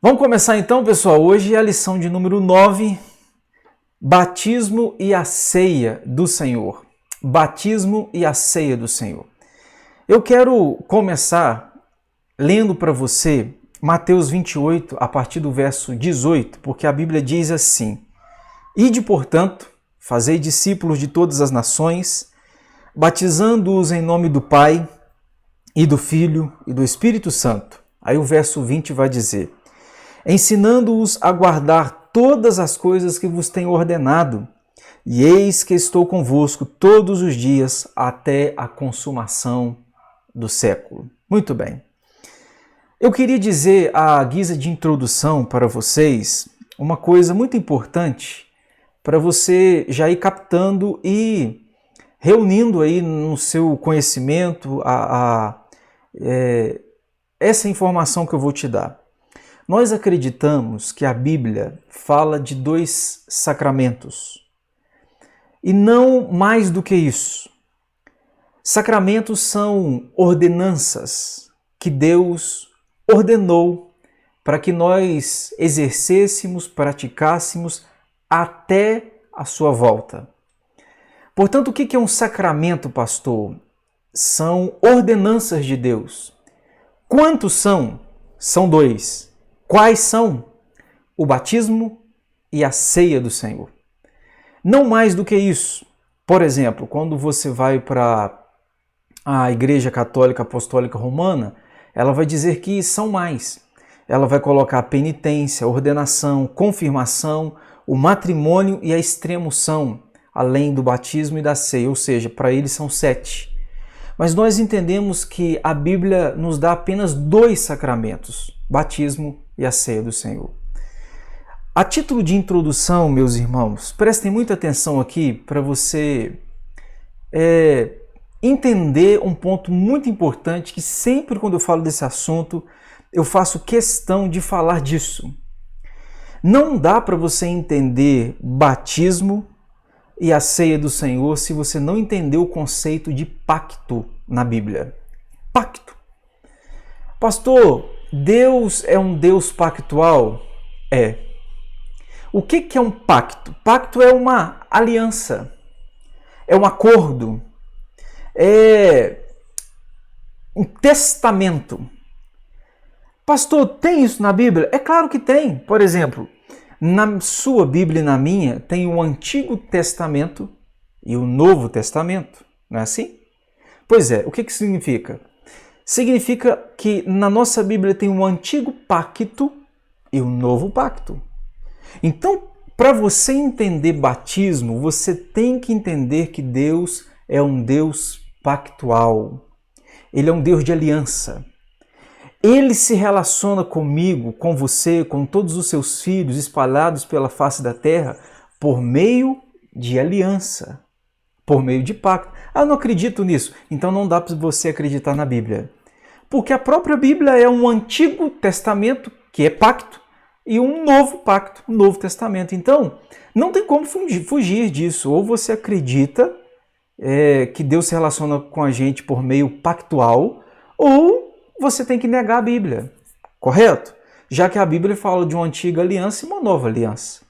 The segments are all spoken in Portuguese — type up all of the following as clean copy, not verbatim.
Vamos começar então, pessoal. Hoje é a lição de número 9, Batismo e a Ceia do Senhor. Batismo e a Ceia do Senhor. Eu quero começar lendo para você Mateus 28, a partir do verso 18, porque a Bíblia diz assim: Ide, portanto, fazei discípulos de todas as nações, batizando-os em nome do Pai, e do Filho, e do Espírito Santo. Aí o verso 20 vai dizer: ensinando-os a guardar todas as coisas que vos tenho ordenado, e eis que estou convosco todos os dias até a consumação do século. Muito bem. Eu queria dizer, à guisa de introdução para vocês, uma coisa muito importante para você já ir captando e reunindo aí no seu conhecimento essa informação que eu vou te dar. Nós acreditamos que a Bíblia fala de 2 sacramentos e não mais do que isso. Sacramentos são ordenanças que Deus ordenou para que nós exercêssemos, praticássemos até a sua volta. Portanto, o que é um sacramento, pastor? São ordenanças de Deus. Quantos são? São 2. Quais são? O batismo e a ceia do Senhor. Não mais do que isso. Por exemplo, quando você vai para a Igreja Católica Apostólica Romana, ela vai dizer que são mais. Ela vai colocar a penitência, a ordenação, confirmação, o matrimônio e a extremunção, além do batismo e da ceia, ou seja, para eles são 7. Mas nós entendemos que a Bíblia nos dá apenas 2 sacramentos, batismo e a ceia do Senhor. A título de introdução, meus irmãos, prestem muita atenção aqui para você entender um ponto muito importante que sempre quando eu falo desse assunto, eu faço questão de falar disso. Não dá para você entender batismo e a ceia do Senhor se você não entender o conceito de pacto na Bíblia. Pacto. Pastor, Deus é um Deus pactual? É. O que é um pacto? Pacto é uma aliança, é um acordo, é um testamento. Pastor, tem isso na Bíblia? É claro que tem. Por exemplo, na sua Bíblia e na minha tem o Antigo Testamento e o Novo Testamento, não é assim? Pois é, o que significa? Significa que na nossa Bíblia tem um Antigo Pacto e um Novo Pacto. Então, para você entender batismo, você tem que entender que Deus é um Deus pactual. Ele é um Deus de aliança. Ele se relaciona comigo, com você, com todos os seus filhos espalhados pela face da terra por meio de aliança, por meio de pacto. Ah, eu não acredito nisso. Então não dá para você acreditar na Bíblia. Porque a própria Bíblia é um Antigo Testamento, que é pacto, e um novo pacto, um Novo Testamento. Então, não tem como fugir disso. Ou você acredita que Deus se relaciona com a gente por meio pactual, ou você tem que negar a Bíblia, correto? Já que a Bíblia fala de uma antiga aliança e uma nova aliança.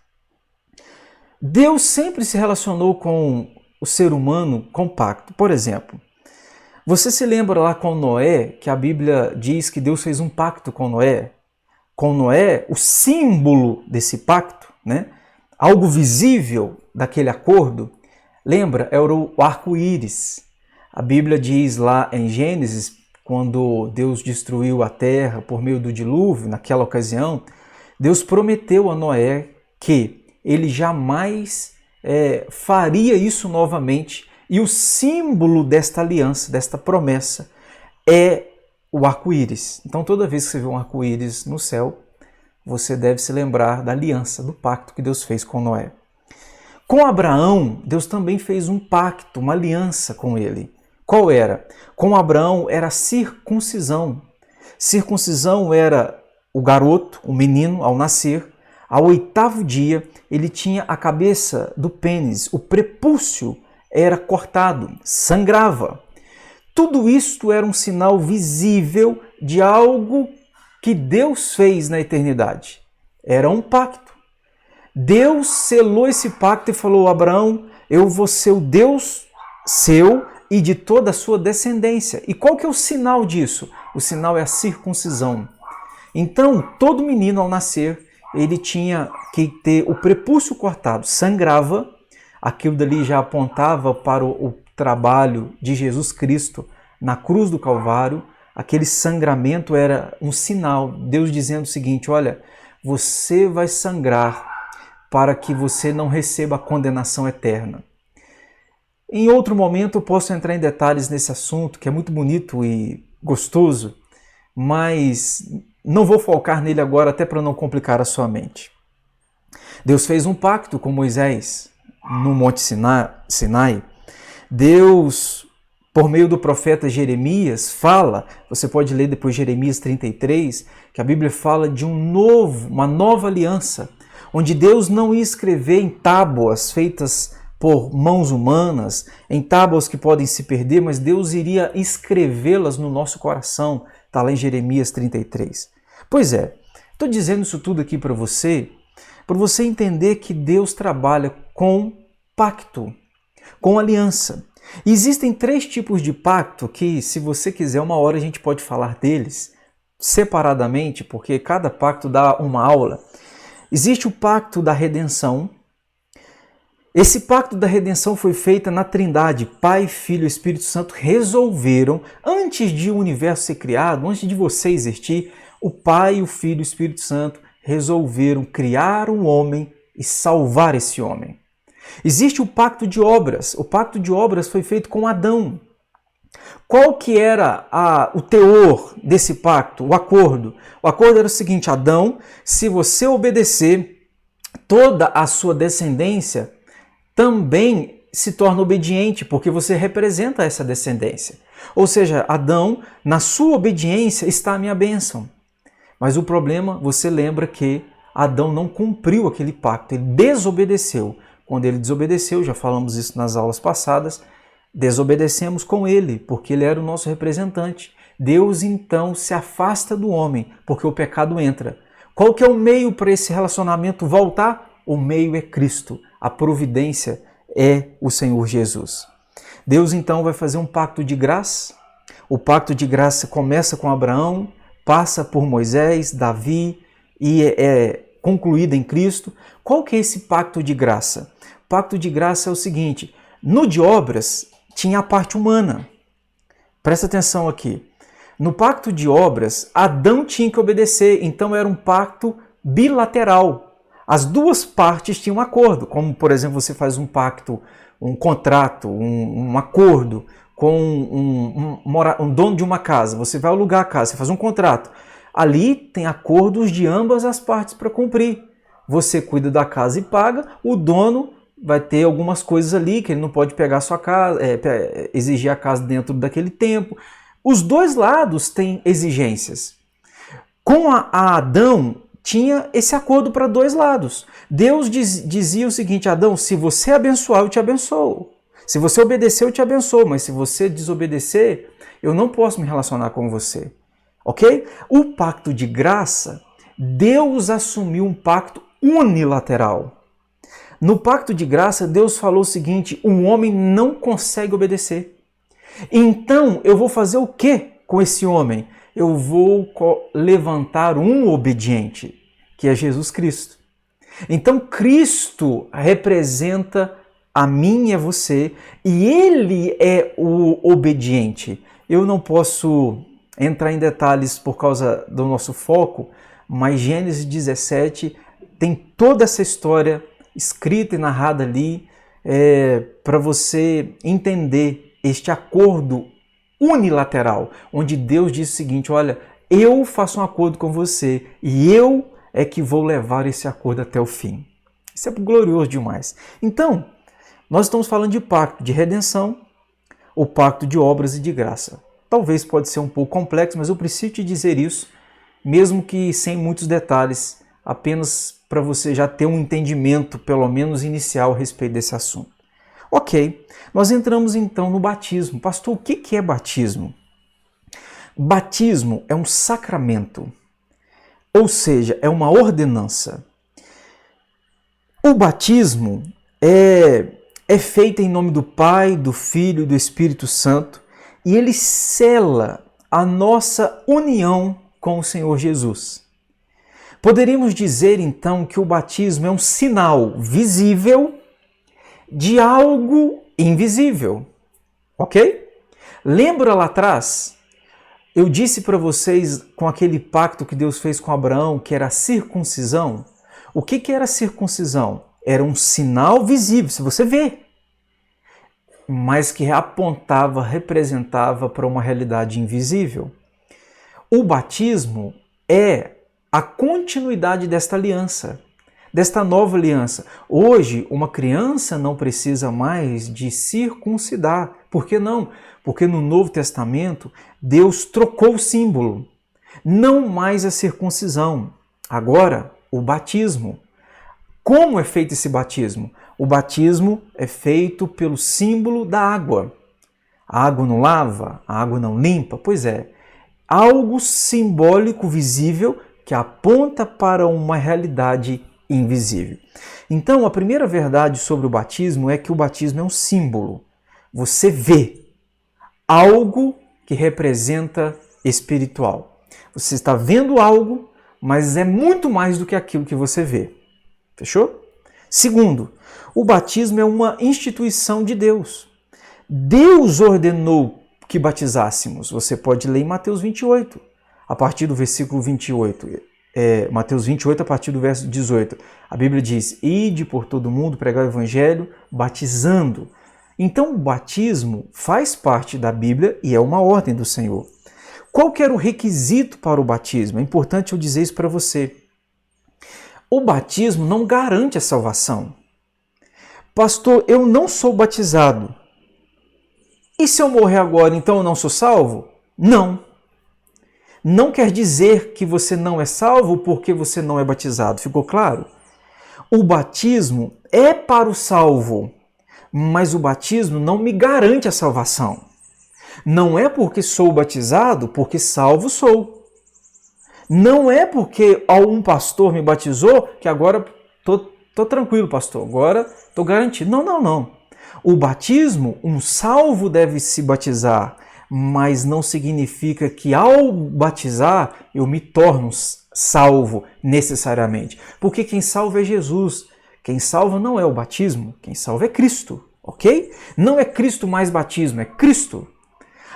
Deus sempre se relacionou com o ser humano com pacto. Por exemplo, você se lembra lá com Noé, que a Bíblia diz que Deus fez um pacto com Noé? Com Noé, o símbolo desse pacto, né? Algo visível daquele acordo, lembra? Era o arco-íris. A Bíblia diz lá em Gênesis, quando Deus destruiu a terra por meio do dilúvio, naquela ocasião, Deus prometeu a Noé que ele jamais faria isso novamente. E o símbolo desta aliança, desta promessa, é o arco-íris. Então, toda vez que você vê um arco-íris no céu, você deve se lembrar da aliança, do pacto que Deus fez com Noé. Com Abraão, Deus também fez um pacto, uma aliança com ele. Qual era? Com Abraão era a circuncisão. Circuncisão era o garoto, o menino, ao nascer. Ao 8º dia, ele tinha a cabeça do pênis, o prepúcio era cortado, sangrava. Tudo isto era um sinal visível de algo que Deus fez na eternidade? Era um pacto. Deus selou esse pacto e falou: Abraão, eu vou ser o Deus seu e de toda a sua descendência. E qual que é o sinal disso? O sinal é a circuncisão. Então, todo menino ao nascer, ele tinha que ter o prepúcio cortado, sangrava, aquilo dali já apontava para o trabalho de Jesus Cristo na cruz do Calvário. Aquele sangramento era um sinal, Deus dizendo o seguinte: olha, você vai sangrar para que você não receba a condenação eterna. Em outro momento eu posso entrar em detalhes nesse assunto, que é muito bonito e gostoso, mas não vou focar nele agora, até para não complicar a sua mente. Deus fez um pacto com Moisés no Monte Sinai. Deus, por meio do profeta Jeremias, fala, você pode ler depois Jeremias 33, que a Bíblia fala de uma nova aliança, onde Deus não ia escrever em tábuas feitas por mãos humanas, em tábuas que podem se perder, mas Deus iria escrevê-las no nosso coração. Está lá em Jeremias 33. Pois é, estou dizendo isso tudo aqui para você entender que Deus trabalha com pacto, com aliança. E existem 3 tipos de pacto que, se você quiser, uma hora a gente pode falar deles separadamente, porque cada pacto dá uma aula. Existe o pacto da redenção. Esse pacto da redenção foi feito na Trindade. Pai, Filho e Espírito Santo resolveram, antes de o universo ser criado, antes de você existir, o Pai, o Filho e o Espírito Santo resolveram criar um homem e salvar esse homem. Existe o pacto de obras. O pacto de obras foi feito com Adão. Qual que era o teor desse pacto, o acordo? O acordo era o seguinte: Adão, se você obedecer, toda a sua descendência também se torna obediente, porque você representa essa descendência. Ou seja, Adão, na sua obediência está a minha bênção. Mas o problema, você lembra que Adão não cumpriu aquele pacto, ele desobedeceu. Quando ele desobedeceu, já falamos isso nas aulas passadas, desobedecemos com ele, porque ele era o nosso representante. Deus então se afasta do homem, porque o pecado entra. Qual que é o meio para esse relacionamento voltar? O meio é Cristo, a providência é o Senhor Jesus. Deus então vai fazer um pacto de graça. O pacto de graça começa com Abraão, passa por Moisés, Davi e é concluído em Cristo. Qual que é esse pacto de graça? O pacto de graça é o seguinte: no de obras tinha a parte humana. Presta atenção aqui. No pacto de obras, Adão tinha que obedecer, então era um pacto bilateral. As duas partes tinham um acordo, como, por exemplo, você faz um pacto, um contrato, um acordo com um dono de uma casa. Você vai alugar a casa, você faz um contrato. Ali tem acordos de ambas as partes para cumprir. Você cuida da casa e paga, o dono vai ter algumas coisas ali que ele não pode pegar a sua casa, exigir a casa dentro daquele tempo. Os dois lados têm exigências. Com a Adão, tinha esse acordo para dois lados. Deus dizia o seguinte: Adão, se você abençoar, eu te abençoo. Se você obedecer, eu te abençoo. Mas se você desobedecer, eu não posso me relacionar com você. Ok? O pacto de graça, Deus assumiu um pacto unilateral. No pacto de graça, Deus falou o seguinte: um homem não consegue obedecer. Então, eu vou fazer o que com esse homem? Eu vou levantar um obediente, que é Jesus Cristo. Então, Cristo representa a mim e a você, e Ele é o obediente. Eu não posso entrar em detalhes por causa do nosso foco, mas Gênesis 17 tem toda essa história escrita e narrada ali para você entender este acordo unilateral, onde Deus diz o seguinte: olha, eu faço um acordo com você e eu é que vou levar esse acordo até o fim. Isso é glorioso demais. Então, nós estamos falando de pacto de redenção, o pacto de obras e de graça. Talvez pode ser um pouco complexo, mas eu preciso te dizer isso, mesmo que sem muitos detalhes, apenas para você já ter um entendimento, pelo menos inicial, a respeito desse assunto. Ok, nós entramos então no batismo. Pastor, o que é batismo? Batismo é um sacramento. ou seja, é uma ordenança. O batismo é feito em nome do Pai, do Filho e do Espírito Santo, e ele sela a nossa união com o Senhor Jesus. Poderíamos dizer então que o batismo é um sinal visível de algo invisível, ok? Lembra lá atrás? Eu disse para vocês com aquele pacto que Deus fez com Abraão, que era a circuncisão. O que era a circuncisão? Era um sinal visível, se você vê, mas que apontava, representava para uma realidade invisível. O batismo é a continuidade desta aliança, desta nova aliança. Hoje, uma criança não precisa mais de circuncidar. Por que não? Porque no Novo Testamento, Deus trocou o símbolo. Não mais a circuncisão, agora o batismo. Como é feito esse batismo? O batismo é feito pelo símbolo da água. A água não lava? A água não limpa? Pois é, algo simbólico visível que aponta para uma realidade invisível. Então, a primeira verdade sobre o batismo é que o batismo é um símbolo. Você vê algo que representa espiritual. Você está vendo algo, mas é muito mais do que aquilo que você vê. Fechou? Segundo, o batismo é uma instituição de Deus. Deus ordenou que batizássemos. Você pode ler em Mateus 28, a partir do versículo 28. Mateus 28, a partir do verso 18. A Bíblia diz: ide por todo mundo, pregar o evangelho, batizando. Então o batismo faz parte da Bíblia e é uma ordem do Senhor. Qual que era o requisito para o batismo? É importante eu dizer isso para você. O batismo não garante a salvação. Pastor, eu não sou batizado. E se eu morrer agora, então eu não sou salvo? Não. Não quer dizer que você não é salvo porque você não é batizado. Ficou claro? O batismo é para o salvo, mas o batismo não me garante a salvação. Não é porque sou batizado, porque salvo sou. Não é porque um pastor me batizou que agora tô tranquilo, pastor, agora estou garantido. Não. O batismo, um salvo deve se batizar, mas não significa que ao batizar eu me torno salvo necessariamente. Porque quem salva é Jesus. Quem salva não é o batismo, quem salva é Cristo, ok? Não é Cristo mais batismo, é Cristo.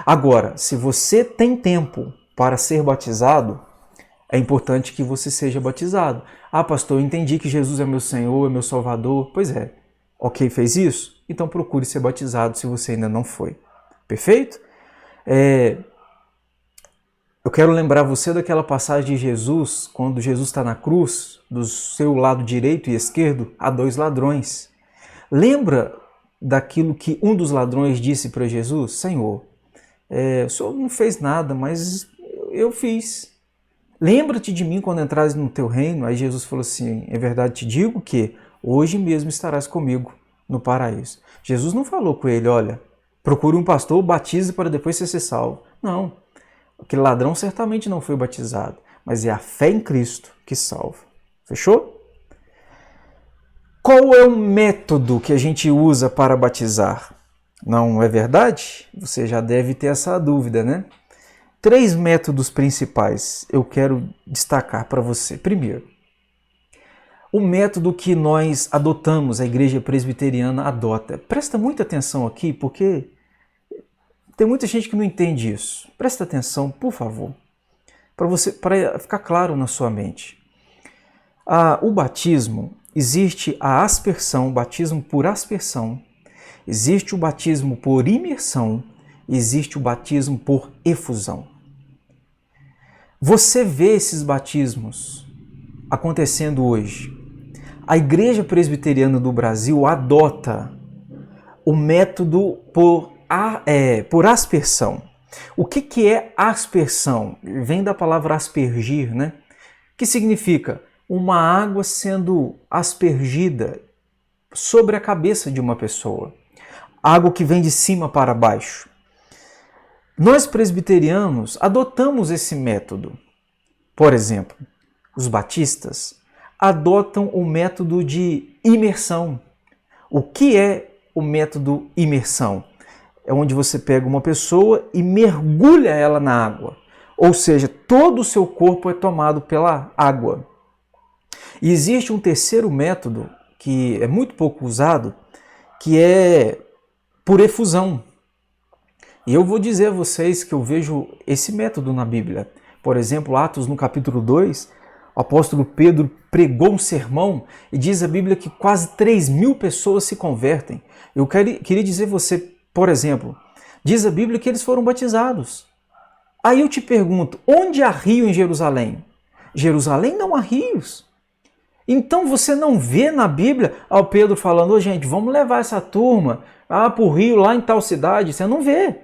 Agora, se você tem tempo para ser batizado, é importante que você seja batizado. Ah, pastor, eu entendi que Jesus é meu Senhor, é meu Salvador. Pois é. Ok, fez isso? Então procure ser batizado se você ainda não foi. Perfeito? Eu quero lembrar você daquela passagem de Jesus, quando Jesus está na cruz, do seu lado direito e esquerdo, há dois ladrões. Lembra daquilo que um dos ladrões disse para Jesus? Senhor, o Senhor não fez nada, mas eu fiz. Lembra-te de mim quando entrares no teu reino. Aí Jesus falou assim, é verdade te digo que hoje mesmo estarás comigo no paraíso. Jesus não falou com ele, olha, procure um pastor, batize para depois você ser salvo. Não, aquele ladrão certamente não foi batizado, mas é a fé em Cristo que salva. Fechou? Qual é o método que a gente usa para batizar? Não é verdade? Você já deve ter essa dúvida, né? 3 métodos principais eu quero destacar para você. Primeiro, o método que nós adotamos, a Igreja Presbiteriana adota. Presta muita atenção aqui, porque tem muita gente que não entende isso. Presta atenção, por favor, para ficar claro na sua mente. O batismo, existe a aspersão, o batismo por aspersão, existe o batismo por imersão, existe o batismo por efusão. Você vê esses batismos acontecendo hoje. A Igreja Presbiteriana do Brasil adota o método por aspersão. O que é aspersão? Vem da palavra aspergir, né? Que significa uma água sendo aspergida sobre a cabeça de uma pessoa. Água que vem de cima para baixo. Nós presbiterianos adotamos esse método. Por exemplo, os batistas, adotam o método de imersão. O que é o método imersão? É onde você pega uma pessoa e mergulha ela na água. Ou seja, todo o seu corpo é tomado pela água. E existe um terceiro método, que é muito pouco usado, que é por efusão. E eu vou dizer a vocês que eu vejo esse método na Bíblia. Por exemplo, Atos no capítulo 2, o apóstolo Pedro pregou um sermão e diz a Bíblia que quase 3.000 pessoas se convertem. Eu queria dizer a você, por exemplo, diz a Bíblia que eles foram batizados. Aí eu te pergunto, onde há rio em Jerusalém? Jerusalém não há rios. Então você não vê na Bíblia ao Pedro falando, gente, vamos levar essa turma para o rio lá em tal cidade. Você não vê.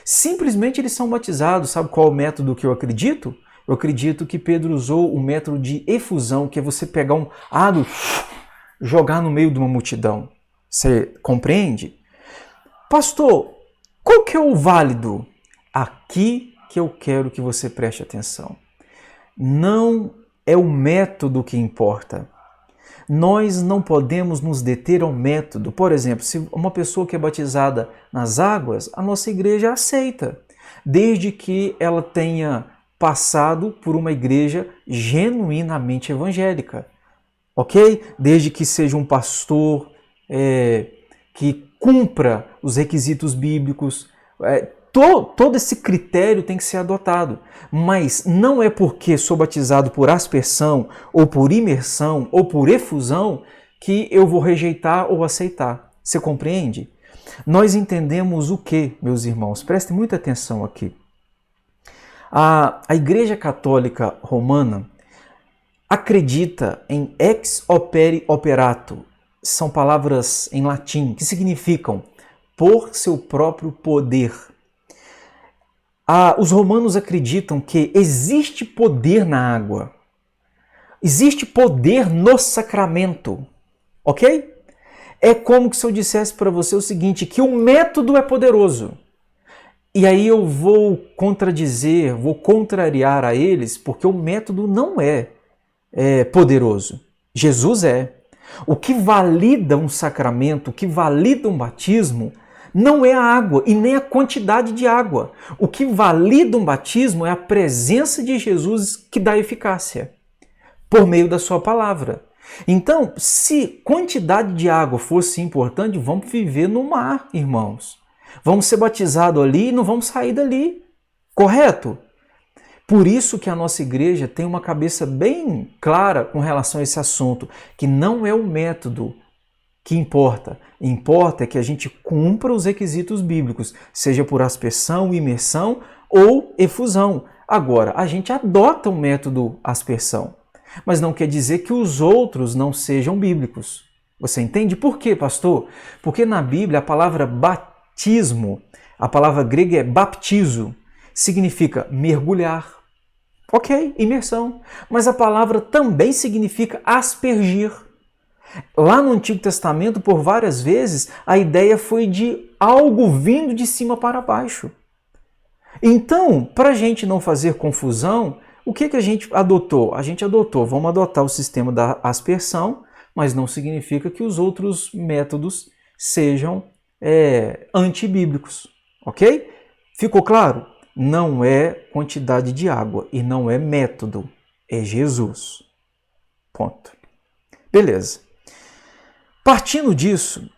Simplesmente eles são batizados. Sabe qual é o método que eu acredito? Eu acredito que Pedro usou o método de efusão, que é você pegar um água e jogar no meio de uma multidão. Você compreende? Pastor, qual que é o válido? Aqui que eu quero que você preste atenção. Não é o método que importa. Nós não podemos nos deter ao método. Por exemplo, se uma pessoa que é batizada nas águas, a nossa igreja aceita, desde que ela tenha passado por uma igreja genuinamente evangélica, ok? Desde que seja um pastor que cumpra os requisitos bíblicos, todo esse critério tem que ser adotado, mas não é porque sou batizado por aspersão, ou por imersão, ou por efusão, que eu vou rejeitar ou aceitar. Você compreende? Nós entendemos o que, meus irmãos? Prestem muita atenção aqui. A Igreja Católica Romana acredita em ex opere operato. São palavras em latim que significam por seu próprio poder. Os romanos acreditam que existe poder na água, existe poder no sacramento, ok? É como se eu dissesse para você o seguinte, que o método é poderoso. E aí eu vou contradizer, vou contrariar a eles, porque o método não é poderoso. Jesus é. O que valida um sacramento, o que valida um batismo, não é a água e nem a quantidade de água. O que valida um batismo é a presença de Jesus que dá eficácia, por meio da sua palavra. Então, se quantidade de água fosse importante, vamos viver no mar, irmãos. Vamos ser batizados ali e não vamos sair dali. Correto? Por isso que a nossa igreja tem uma cabeça bem clara com relação a esse assunto, que não é o método que importa. Importa é que a gente cumpra os requisitos bíblicos, seja por aspersão, imersão ou efusão. Agora, a gente adota o método aspersão, mas não quer dizer que os outros não sejam bíblicos. Você entende? Por quê, pastor? Porque na Bíblia a palavra batismo, a palavra grega é baptizo, significa mergulhar. Ok, imersão. Mas a palavra também significa aspergir. Lá no Antigo Testamento, por várias vezes, a ideia foi de algo vindo de cima para baixo. Então, para a gente não fazer confusão, o que a gente adotou? A gente adotou, vamos adotar o sistema da aspersão, mas não significa que os outros métodos sejam antibíblicos, ok? Ficou claro? Não é quantidade de água e não é método, é Jesus. Ponto. Beleza. Partindo disso,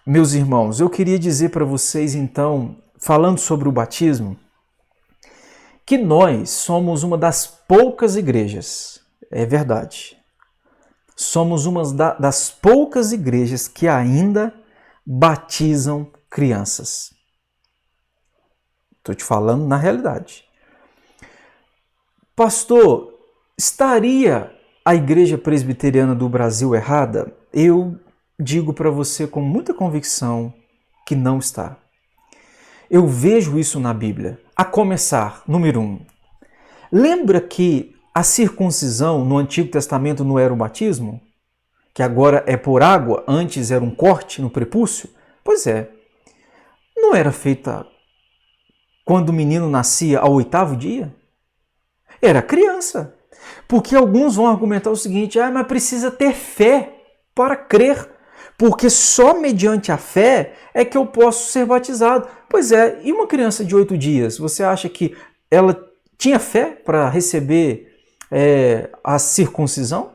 meus irmãos, eu queria dizer para vocês então, falando sobre o batismo, que nós somos uma das poucas igrejas, é verdade, somos uma das poucas igrejas que ainda batizam crianças. Estou te falando na realidade. Pastor, estaria a Igreja Presbiteriana do Brasil errada? Eu digo para você com muita convicção que não está. Eu vejo isso na Bíblia. A começar, número 1. Lembra que a circuncisão no Antigo Testamento não era o batismo? Que agora é por água, antes era um corte no prepúcio? Pois é. Não era feita quando o menino nascia ao 8º dia? Era criança. Porque alguns vão argumentar o seguinte: mas precisa ter fé para crer, porque só mediante a fé é que eu posso ser batizado. Pois é, e uma criança de 8 dias, você acha que ela tinha fé para receber a circuncisão?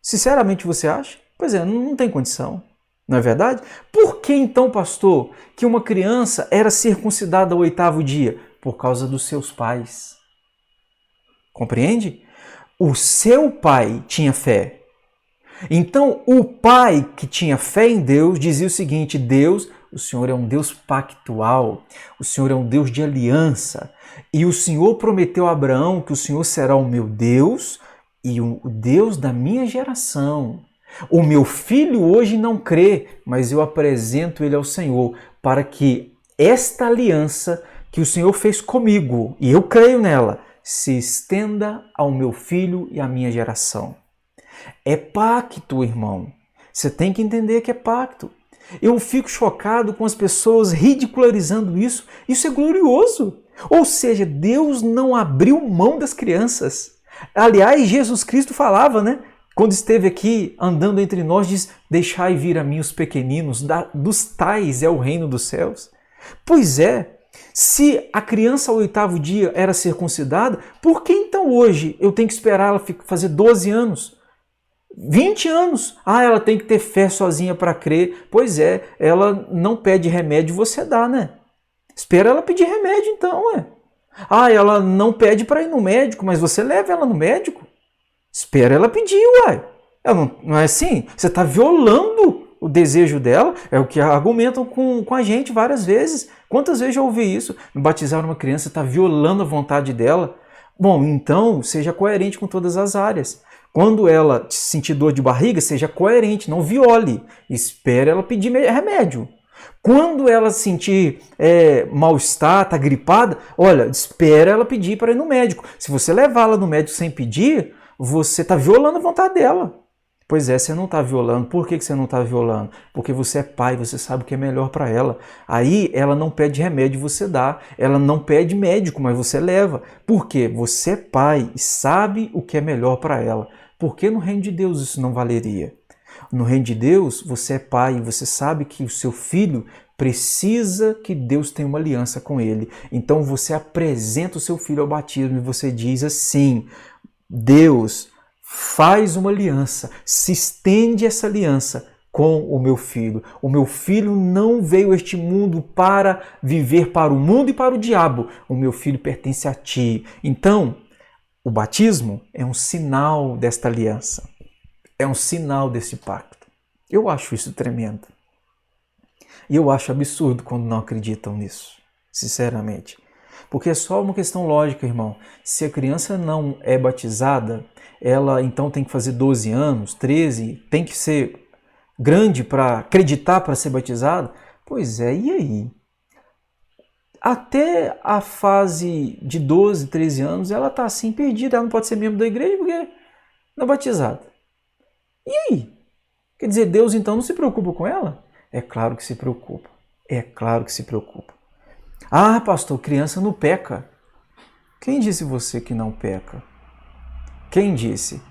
Sinceramente você acha? Pois é, não tem condição. Não é verdade? Por que então, pastor, que uma criança era circuncidada ao 8º dia? Por causa dos seus pais. Compreende? O seu pai tinha fé. Então, o pai que tinha fé em Deus dizia o seguinte: Deus, o Senhor é um Deus pactual, o Senhor é um Deus de aliança, e o Senhor prometeu a Abraão que o Senhor será o meu Deus e o Deus da minha geração. O meu filho hoje não crê, mas eu apresento ele ao Senhor, para que esta aliança que o Senhor fez comigo, e eu creio nela, se estenda ao meu filho e à minha geração. É pacto, irmão. Você tem que entender que é pacto. Eu fico chocado com as pessoas ridicularizando isso. Isso é glorioso. Ou seja, Deus não abriu mão das crianças. Aliás, Jesus Cristo falava, né? Quando esteve aqui andando entre nós, diz: deixai vir a mim os pequeninos, dos tais é o reino dos céus. Pois é, se a criança ao 8º dia era circuncidada, por que então hoje eu tenho que esperar ela fazer 12 anos? 20 anos? Ela tem que ter fé sozinha para crer. Pois é, ela não pede remédio, você dá, né? Espera ela pedir remédio então, ué. Ela não pede para ir no médico, mas você leva ela no médico. Espera ela pedir, uai. Não é assim? Você está violando o desejo dela. É o que argumentam com a gente várias vezes. Quantas vezes eu ouvi isso? Batizar uma criança está violando a vontade dela. Bom, então seja coerente com todas as áreas. Quando ela sentir dor de barriga, seja coerente, não viole. Espere ela pedir remédio. Quando ela sentir mal-estar, está gripada, olha, espera ela pedir para ir no médico. Se você levá-la no médico sem pedir, você está violando a vontade dela. Pois é, você não está violando. Por que você não está violando? Porque você é pai, você sabe o que é melhor para ela. Aí ela não pede remédio, você dá. Ela não pede médico, mas você leva. Por quê? Você é pai e sabe o que é melhor para ela. Por que no reino de Deus isso não valeria? No reino de Deus, você é pai e você sabe que o seu filho precisa que Deus tenha uma aliança com ele. Então você apresenta o seu filho ao batismo e você diz assim: Deus faz uma aliança, se estende essa aliança com o meu filho. O meu filho não veio a este mundo para viver para o mundo e para o diabo. O meu filho pertence a ti. Então, o batismo é um sinal desta aliança. É um sinal desse pacto. Eu acho isso tremendo. E eu acho absurdo quando não acreditam nisso, sinceramente. Porque é só uma questão lógica, irmão. Se a criança não é batizada, ela então tem que fazer 12 anos, 13, tem que ser grande para acreditar para ser batizada? Pois é, e aí? Até a fase de 12, 13 anos, ela está assim perdida, ela não pode ser membro da igreja porque não é batizada. E aí? Quer dizer, Deus então não se preocupa com ela? É claro que se preocupa. É claro que se preocupa. Pastor, criança não peca. Quem disse você que não peca? Quem disse?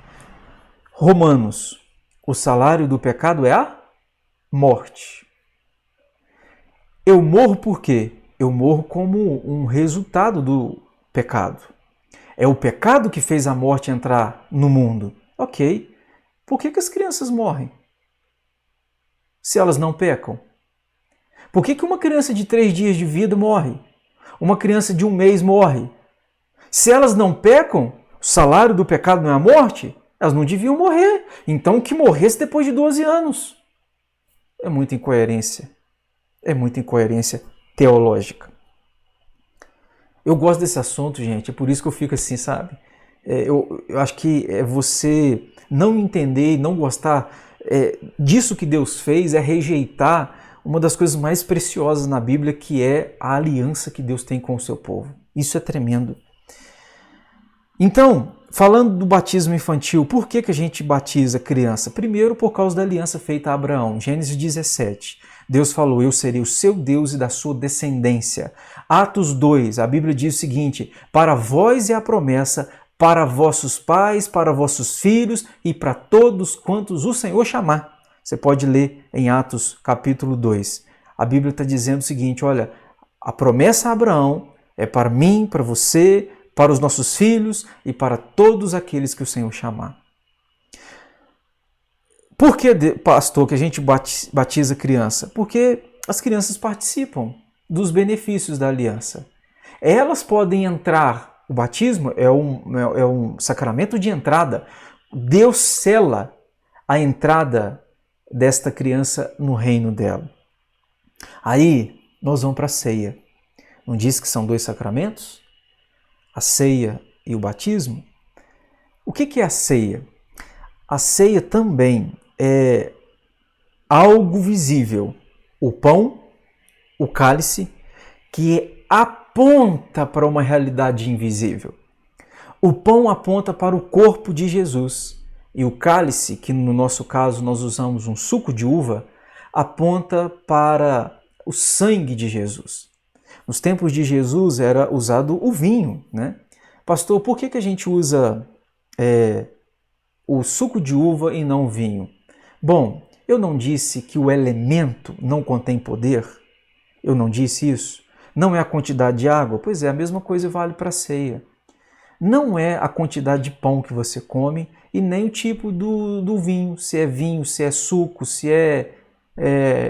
Romanos, o salário do pecado é a morte. Eu morro por quê? Eu morro como um resultado do pecado. É o pecado que fez a morte entrar no mundo. Ok. Por que as crianças morrem? Se elas não pecam? Por que uma criança de 3 dias de vida morre? Uma criança de 1 mês morre? Se elas não pecam, o salário do pecado não é a morte? Elas não deviam morrer. Então que morresse depois de 12 anos. É muita incoerência. É muita incoerência teológica. Eu gosto desse assunto, gente. É por isso que eu fico assim, sabe? Eu acho que você não entender e não gostar disso que Deus fez é rejeitar uma das coisas mais preciosas na Bíblia, que é a aliança que Deus tem com o seu povo. Isso é tremendo. Então, falando do batismo infantil, por que a gente batiza criança? Primeiro, por causa da aliança feita a Abraão. Gênesis 17. Deus falou: eu serei o seu Deus e da sua descendência. Atos 2, a Bíblia diz o seguinte: para vós é a promessa, para vossos pais, para vossos filhos e para todos quantos o Senhor chamar. Você pode ler em Atos capítulo 2. A Bíblia está dizendo o seguinte, olha, a promessa a Abraão é para mim, para você, para os nossos filhos e para todos aqueles que o Senhor chamar. Por que, pastor, que a gente batiza criança? Porque as crianças participam dos benefícios da aliança. Elas podem entrar, o batismo é um sacramento de entrada. Deus sela a entrada desta criança no reino dela. Aí nós vamos para a ceia. Não diz que são 2 sacramentos? A ceia e o batismo? O que é a ceia? A ceia também é algo visível. O pão, o cálice, que aponta para uma realidade invisível. O pão aponta para o corpo de Jesus e o cálice, que no nosso caso nós usamos um suco de uva, aponta para o sangue de Jesus. Nos tempos de Jesus era usado o vinho, né? Pastor, por que a gente usa o suco de uva e não o vinho? Bom, eu não disse que o elemento não contém poder? Eu não disse isso? Não é a quantidade de água? Pois é, a mesma coisa vale para a ceia. Não é a quantidade de pão que você come e nem o tipo do vinho, se é suco, se é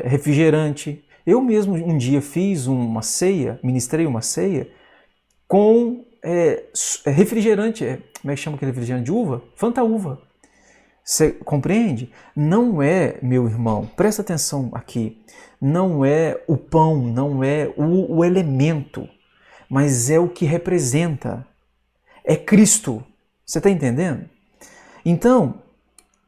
refrigerante. Eu mesmo um dia fiz uma ceia, ministrei uma ceia com refrigerante, como é que chama aquele refrigerante de uva? Fantaúva. Você compreende? Não é, meu irmão, presta atenção aqui, não é o pão, não é o elemento, mas é o que representa. É Cristo. Você está entendendo? Então,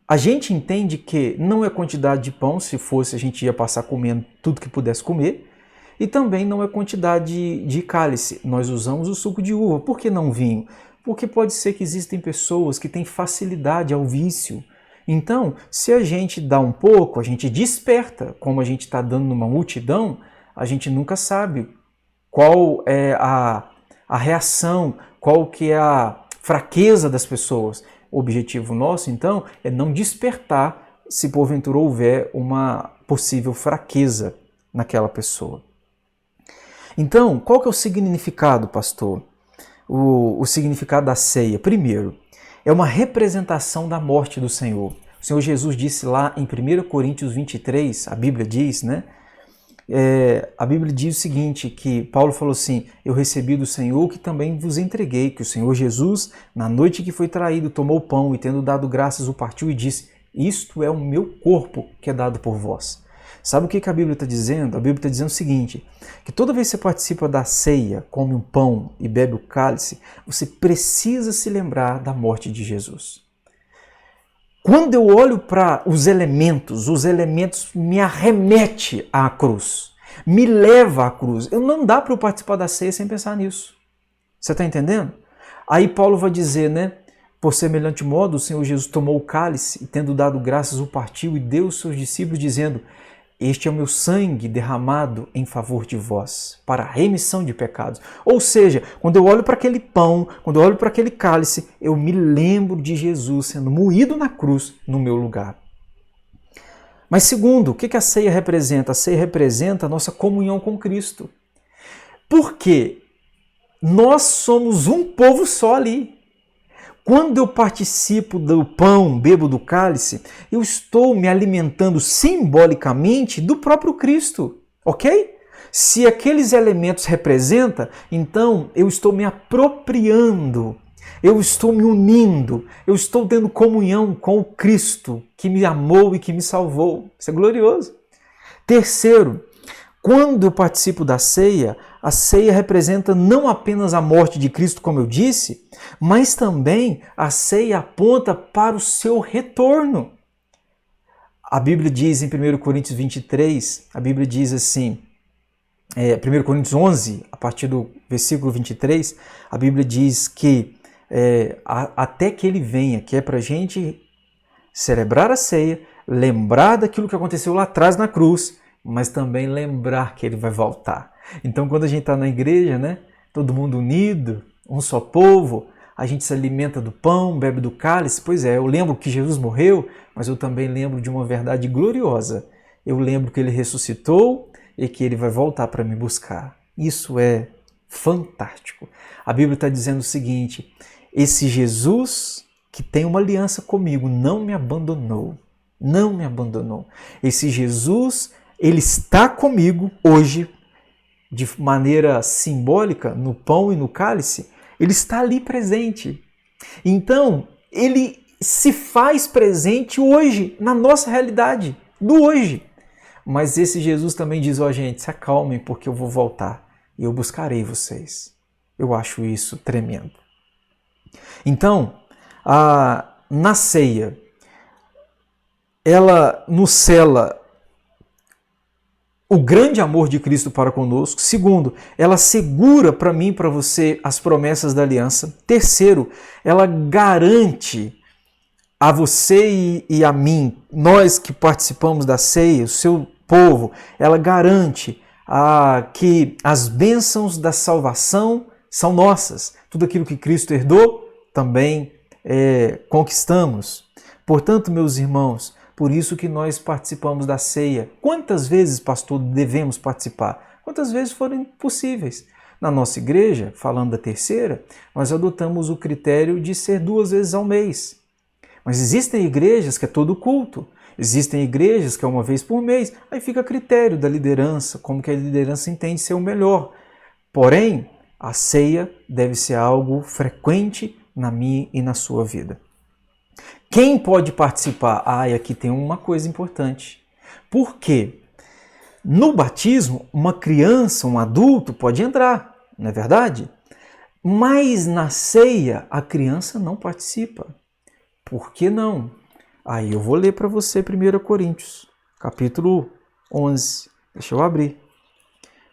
a gente entende que não é quantidade de pão, se fosse a gente ia passar comendo tudo que pudesse comer, e também não é quantidade de cálice. Nós usamos o suco de uva. Por que não vinho? Porque pode ser que existem pessoas que têm facilidade ao vício. Então, se a gente dá um pouco, a gente desperta. Como a gente está dando numa multidão, a gente nunca sabe qual é a reação, qual que é a fraqueza das pessoas. O objetivo nosso, então, é não despertar se porventura houver uma possível fraqueza naquela pessoa. Então, qual que é o significado, pastor? O significado da ceia. Primeiro, é uma representação da morte do Senhor. O Senhor Jesus disse lá em 1 Coríntios 23, a Bíblia diz, né? A Bíblia diz o seguinte, que Paulo falou assim, eu recebi do Senhor que também vos entreguei, que o Senhor Jesus, na noite que foi traído, tomou o pão e tendo dado graças, o partiu e disse, isto é o meu corpo que é dado por vós. Sabe o que a Bíblia está dizendo? A Bíblia está dizendo o seguinte, que toda vez que você participa da ceia, come um pão e bebe o cálice, você precisa se lembrar da morte de Jesus. Quando eu olho para os elementos me arremetem à cruz, me leva à cruz. Não dá para eu participar da ceia sem pensar nisso. Você está entendendo? Aí Paulo vai dizer, né? Por semelhante modo, o Senhor Jesus tomou o cálice e, tendo dado graças, o partiu e deu aos seus discípulos, dizendo, este é o meu sangue derramado em favor de vós, para a remissão de pecados. Ou seja, quando eu olho para aquele pão, quando eu olho para aquele cálice, eu me lembro de Jesus sendo moído na cruz no meu lugar. Mas segundo, o que a ceia representa? A ceia representa a nossa comunhão com Cristo. Porque nós somos um povo só ali. Quando eu participo do pão, bebo do cálice, eu estou me alimentando simbolicamente do próprio Cristo, ok? Se aqueles elementos representam, então eu estou me apropriando, eu estou me unindo, eu estou tendo comunhão com o Cristo que me amou e que me salvou. Isso é glorioso. Terceiro, quando eu participo da ceia, a ceia representa não apenas a morte de Cristo, como eu disse, mas também a ceia aponta para o seu retorno. A Bíblia diz em 1 Coríntios 23, a Bíblia diz assim, 1 Coríntios 11, a partir do versículo 23, a Bíblia diz que até que ele venha, que é para a gente celebrar a ceia, lembrar daquilo que aconteceu lá atrás na cruz, mas também lembrar que ele vai voltar. Então, quando a gente está na igreja, né, todo mundo unido, um só povo, a gente se alimenta do pão, bebe do cálice. Pois é, eu lembro que Jesus morreu, mas eu também lembro de uma verdade gloriosa. Eu lembro que ele ressuscitou e que ele vai voltar para me buscar. Isso é fantástico. A Bíblia está dizendo o seguinte: esse Jesus que tem uma aliança comigo não me abandonou. Não me abandonou. Esse Jesus, ele está comigo hoje, de maneira simbólica, no pão e no cálice. Ele está ali presente. Então, ele se faz presente hoje, na nossa realidade, do hoje. Mas esse Jesus também diz, gente, se acalmem porque eu vou voltar e eu buscarei vocês. Eu acho isso tremendo. Então, na ceia, ela nos cela o grande amor de Cristo para conosco. Segundo, ela segura para mim e para você as promessas da aliança. Terceiro, ela garante a você e a mim, nós que participamos da ceia, o seu povo, ela garante que as bênçãos da salvação são nossas. Tudo aquilo que Cristo herdou, também conquistamos. Portanto, meus irmãos, por isso que nós participamos da ceia. Quantas vezes, pastor, devemos participar? Quantas vezes forem possíveis? Na nossa igreja, falando da terceira, nós adotamos o critério de ser 2 vezes ao mês. Mas existem igrejas que é todo culto. Existem igrejas que é 1 vez por mês. Aí fica a critério da liderança, como que a liderança entende ser o melhor. Porém, a ceia deve ser algo frequente na minha e na sua vida. Quem pode participar? E aqui tem uma coisa importante. Por quê? No batismo, uma criança, um adulto pode entrar, não é verdade? Mas na ceia, a criança não participa. Por que não? Aí eu vou ler para você 1 Coríntios, capítulo 11. Deixa eu abrir.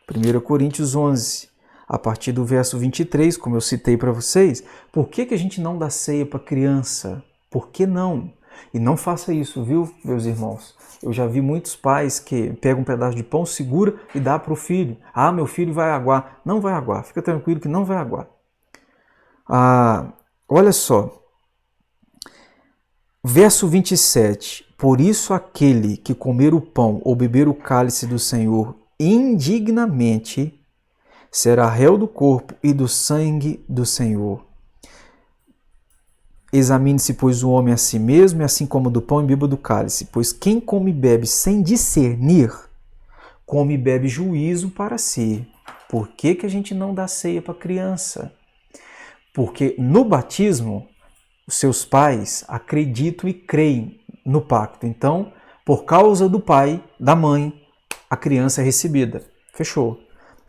1 Coríntios 11, a partir do verso 23, como eu citei para vocês. Por que a gente não dá ceia para criança? Por que não? E não faça isso, viu, meus irmãos? Eu já vi muitos pais que pegam um pedaço de pão, segura e dá para o filho. Meu filho vai aguar. Não vai aguar, fica tranquilo que não vai aguar. Olha só. Verso 27. Por isso aquele que comer o pão ou beber o cálice do Senhor indignamente será réu do corpo e do sangue do Senhor. Examine-se, pois, o homem a si mesmo, e assim como do pão e beba do cálice. Pois quem come e bebe sem discernir, come e bebe juízo para si. Por que a gente não dá ceia para criança? Porque no batismo, os seus pais acreditam e creem no pacto. Então, por causa do pai, da mãe, a criança é recebida. Fechou.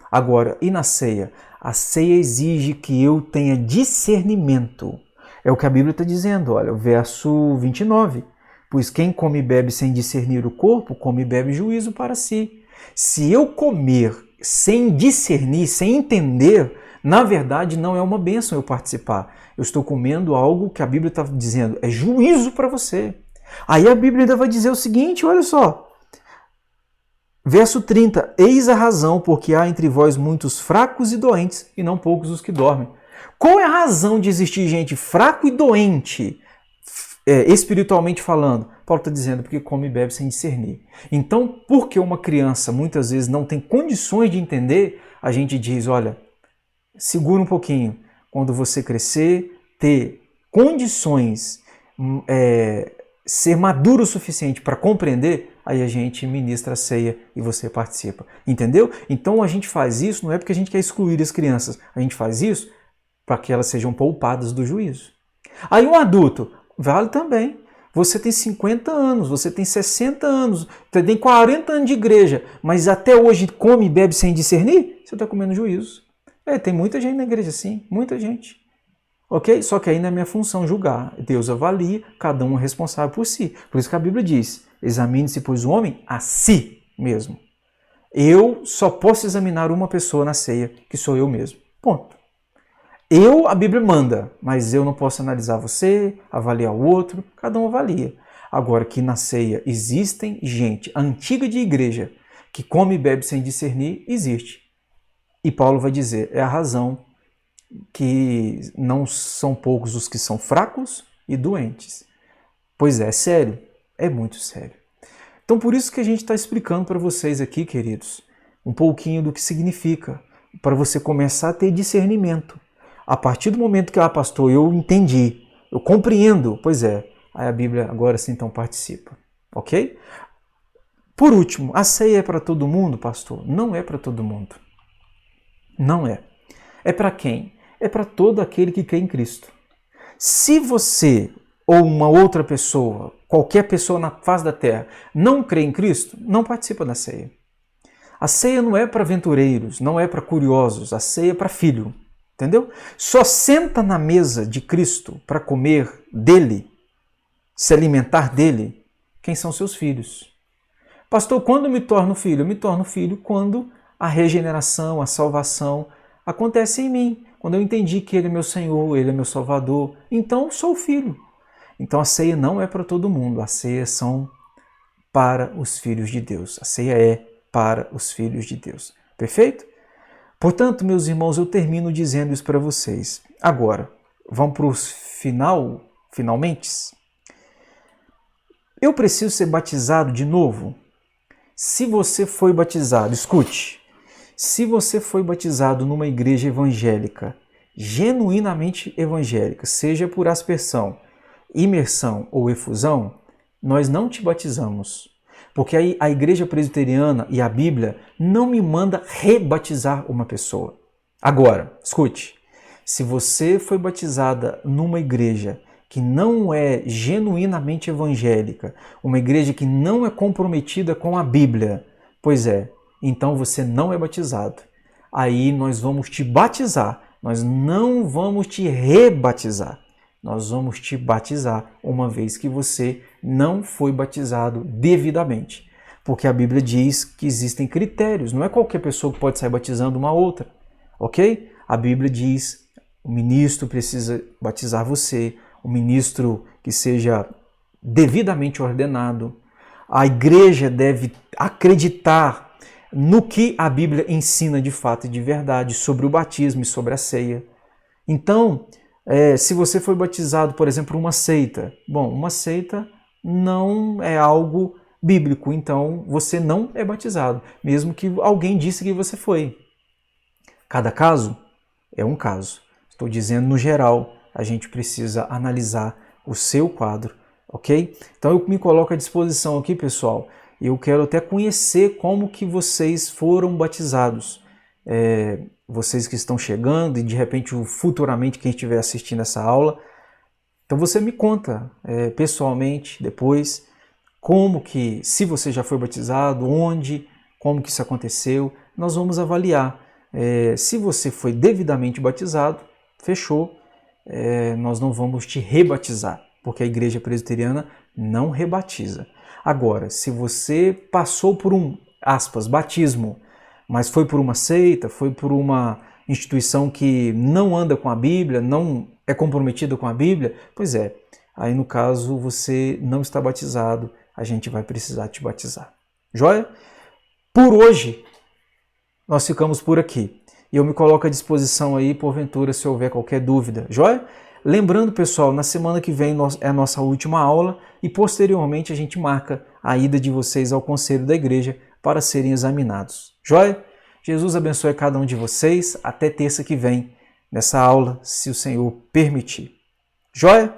Agora, e na ceia? A ceia exige que eu tenha discernimento. É o que a Bíblia está dizendo, olha, o verso 29. Pois quem come e bebe sem discernir o corpo, come e bebe juízo para si. Se eu comer sem discernir, sem entender, na verdade não é uma bênção eu participar. Eu estou comendo algo que a Bíblia está dizendo, é juízo para você. Aí a Bíblia ainda vai dizer o seguinte, olha só. Verso 30. Eis a razão, porque há entre vós muitos fracos e doentes, e não poucos os que dormem. Qual é a razão de existir gente fraco e doente, espiritualmente falando? Paulo está dizendo porque come e bebe sem discernir. Então, porque uma criança muitas vezes não tem condições de entender, a gente diz, olha, segura um pouquinho. Quando você crescer, ter condições, ser maduro o suficiente para compreender, aí a gente ministra a ceia e você participa. Entendeu? Então a gente faz isso, não é porque a gente quer excluir as crianças, a gente faz isso para que elas sejam poupadas do juízo. Aí um adulto, vale também. Você tem 50 anos, você tem 60 anos, você tem 40 anos de igreja, mas até hoje come e bebe sem discernir, você está comendo juízo. Tem muita gente na igreja assim, muita gente. Ok? Só que aí não é minha função julgar. Deus avalia, cada um é responsável por si. Por isso que a Bíblia diz, examine-se, pois, o homem a si mesmo. Eu só posso examinar uma pessoa na ceia, que sou eu mesmo. Ponto. A Bíblia manda, mas eu não posso analisar você, avaliar o outro, cada um avalia. Agora que na ceia existem gente antiga de igreja que come e bebe sem discernir, existe. E Paulo vai dizer, é a razão que não são poucos os que são fracos e doentes. Pois é sério, é muito sério. Então por isso que a gente está explicando para vocês aqui, queridos, um pouquinho do que significa, para você começar a ter discernimento. A partir do momento que, pastor, eu entendi, eu compreendo, pois é, aí a Bíblia agora sim então participa, ok? Por último, a ceia é para todo mundo, pastor? Não é para todo mundo. Não é. É para quem? É para todo aquele que crê em Cristo. Se você ou uma outra pessoa, qualquer pessoa na face da terra, não crê em Cristo, não participa da ceia. A ceia não é para aventureiros, não é para curiosos, a ceia é para filho, entendeu? Só senta na mesa de Cristo para comer dele, se alimentar dele, quem são seus filhos. Pastor, quando eu me torno filho? Eu me torno filho quando a regeneração, a salvação acontece em mim. Quando eu entendi que Ele é meu Senhor, Ele é meu Salvador, então eu sou filho. Então a ceia não é para todo mundo, a ceia são para os filhos de Deus. A ceia é para os filhos de Deus. Perfeito? Portanto, meus irmãos, eu termino dizendo isso para vocês. Agora, vamos para os finalmente. Eu preciso ser batizado de novo? Se você foi batizado, escute, se você foi batizado numa igreja evangélica, genuinamente evangélica, seja por aspersão, imersão ou efusão, nós não te batizamos. Porque a igreja presbiteriana e a Bíblia não me manda rebatizar uma pessoa. Agora, escute, se você foi batizada numa igreja que não é genuinamente evangélica, uma igreja que não é comprometida com a Bíblia, pois é, então você não é batizado. Aí nós vamos te batizar, nós não vamos te rebatizar. Nós vamos te batizar uma vez que você não foi batizado devidamente. Porque a Bíblia diz que existem critérios, não é qualquer pessoa que pode sair batizando uma outra, ok? A Bíblia diz, o ministro precisa batizar você, o ministro que seja devidamente ordenado, a igreja deve acreditar no que a Bíblia ensina de fato e de verdade sobre o batismo e sobre a ceia. Então, se você foi batizado, por exemplo, por uma seita, bom, uma seita não é algo bíblico, então você não é batizado, mesmo que alguém disse que você foi. Cada caso é um caso. Estou dizendo no geral, a gente precisa analisar o seu quadro, ok? Então eu me coloco à disposição aqui, pessoal. Eu quero até conhecer como que vocês foram batizados. Vocês que estão chegando e de repente futuramente quem estiver assistindo essa aula. Então você me conta pessoalmente depois como que, se você já foi batizado, onde, como que isso aconteceu. Nós vamos avaliar. Se você foi devidamente batizado, fechou. Nós não vamos te rebatizar, porque a igreja presbiteriana não rebatiza. Agora, se você passou por aspas, batismo, mas foi por uma seita, foi por uma instituição que não anda com a Bíblia, não é comprometida com a Bíblia, pois é, aí no caso você não está batizado, a gente vai precisar te batizar. Joia? Por hoje, nós ficamos por aqui. E eu me coloco à disposição aí, porventura, se houver qualquer dúvida. Joia? Lembrando, pessoal, na semana que vem é a nossa última aula e posteriormente a gente marca a ida de vocês ao conselho da igreja para serem examinados. Joia? Jesus abençoe cada um de vocês. Até terça que vem, nessa aula, se o Senhor permitir. Joia?